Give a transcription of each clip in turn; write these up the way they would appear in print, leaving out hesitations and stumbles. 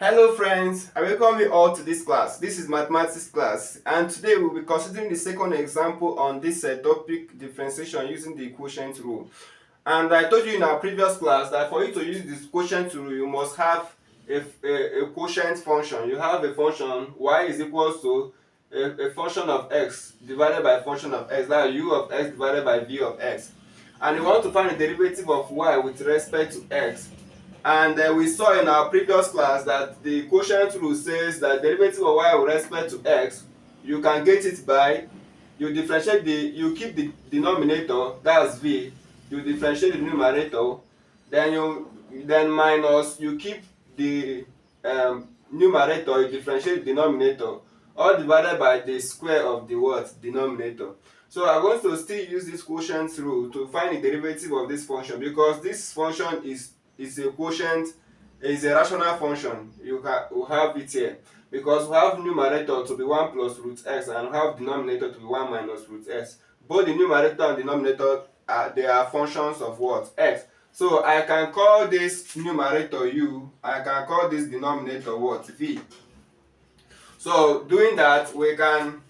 Hello friends, I welcome you all to this class. This is mathematics class, and today we'll be considering the second example on this topic, differentiation using the quotient rule. And I told you in our previous class that for you to use this quotient rule, you must have a quotient function. You have a function y is equals to a function of x divided by a function of x, that is u of x divided by v of x. And you want to find the derivative of y with respect to x. And we saw in our previous class that the quotient rule says that derivative of y with respect to x, you can get it by you keep the denominator, that's v, you differentiate the numerator, then minus, you keep the numerator, you differentiate the denominator, all divided by the square of the what denominator. So I'm going to still use this quotient rule to find the derivative of this function, because this function is a quotient, is a rational function. You have it here because we have numerator to be 1 plus root x and we have denominator to be 1 minus root x. Both the numerator and denominator they are functions of what? X. So I can call this numerator u, I can call this denominator what? V. So doing that, we can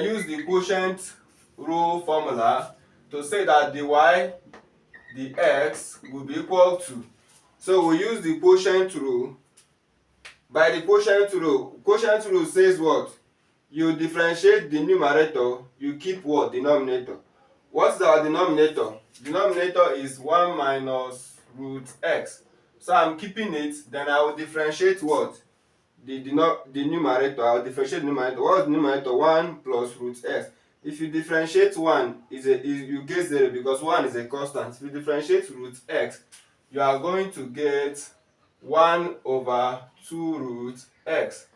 use the quotient rule formula to say that the y, the x will be equal to, so we use the quotient rule. By the quotient rule says what? You differentiate the numerator, you keep what? Denominator. What's our denominator? Denominator is 1 minus root x. So I'm keeping it, then I will differentiate what? The numerator. I will differentiate the numerator. What is the numerator? 1 plus root x. If you differentiate 1, you get 0 because 1 is a constant. If you differentiate root x, you are going to get 1 over 2 root x.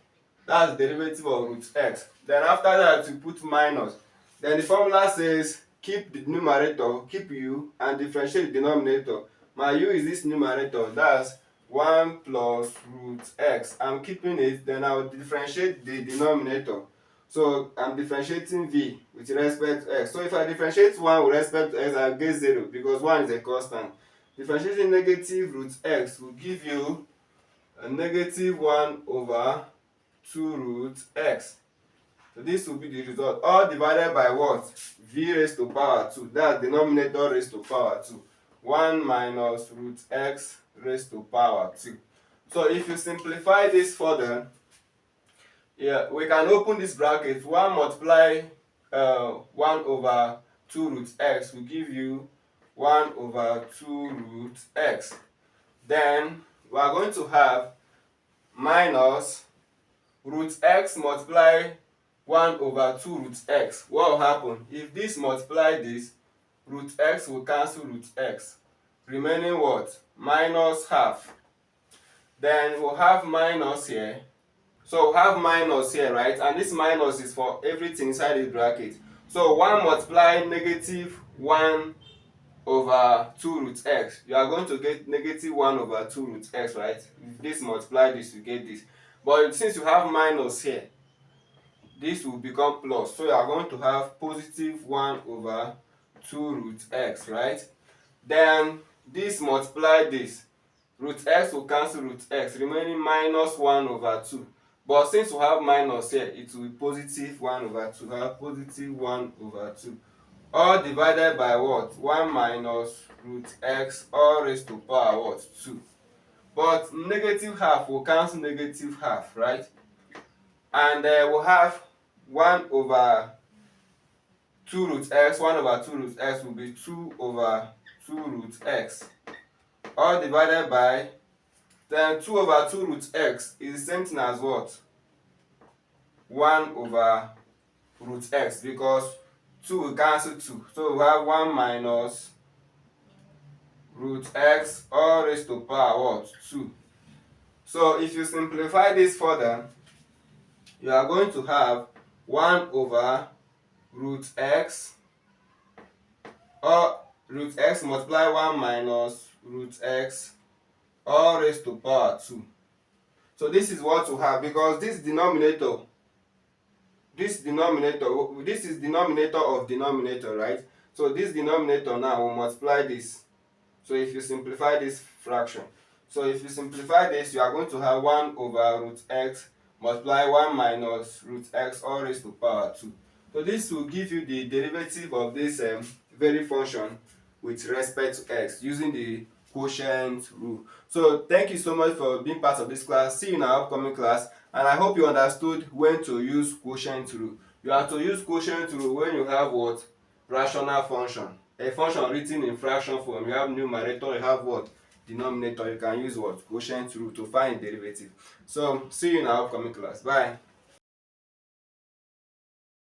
That's the derivative of root x. Then after that, you put minus. Then the formula says keep the numerator, keep u, and differentiate the denominator. My u is this numerator, that's 1 plus root x. I'm keeping it, then I will differentiate the denominator. So I'm differentiating v with respect to x. So if I differentiate 1 with respect to x, I'll get 0 because 1 is a constant. Differentiating negative root x will give you a negative 1 over 2 root x. So this will be the result. All divided by what? V raised to power 2. That's denominator raised to power 2. 1 minus root x raised to power 2. So if you simplify this further, we can open this bracket. 1 multiply 1 over 2 root x will give you 1 over 2 root x. Then we are going to have minus root x multiply 1 over 2 root x. What will happen? If this multiply this, root x will cancel root x, remaining what? Minus half. Then we'll have minus here. So we'll have minus here, right? And this minus is for everything inside this bracket. So 1 multiply negative 1 over 2 root x. You are going to get negative 1 over 2 root x, right? If this multiply this, you get this. But since you have minus here, this will become plus. So you are going to have positive 1 over 2 root x, right? Then this multiply this. Root x will cancel root x, remaining minus 1 over 2. But since we have minus here, it will be positive 1 over 2. Have positive 1 over 2. All divided by what? 1 minus root x, all raised to power what? 2. But negative half will cancel negative half, right? And we'll have 1 over 2 root x. 1 over 2 root x will be 2 over 2 root x. All divided by, then 2 over 2 root x is the same thing as what? 1 over root x, because 2 will cancel 2. So we have 1 minus root x all raised to power what? 2. So if you simplify this further, you are going to have 1 over root x, or root x multiply 1 minus root x all raised to power 2. So this is what we have, because this denominator is denominator of denominator, right? So this denominator now will multiply this. So if you simplify this fraction, So if you simplify this, you are going to have 1 over root x multiply 1 minus root x all raised to power 2. So this will give you the derivative of this very function with respect to x using the quotient rule. So thank you so much for being part of this class. See you in our upcoming class, and I hope you understood when to use quotient rule. You have to use quotient rule when you have what? Rational function. A function written in fraction form. You have numerator, you have what? Denominator. You can use what? Quotient rule to find derivative. So see you in our upcoming class. Bye.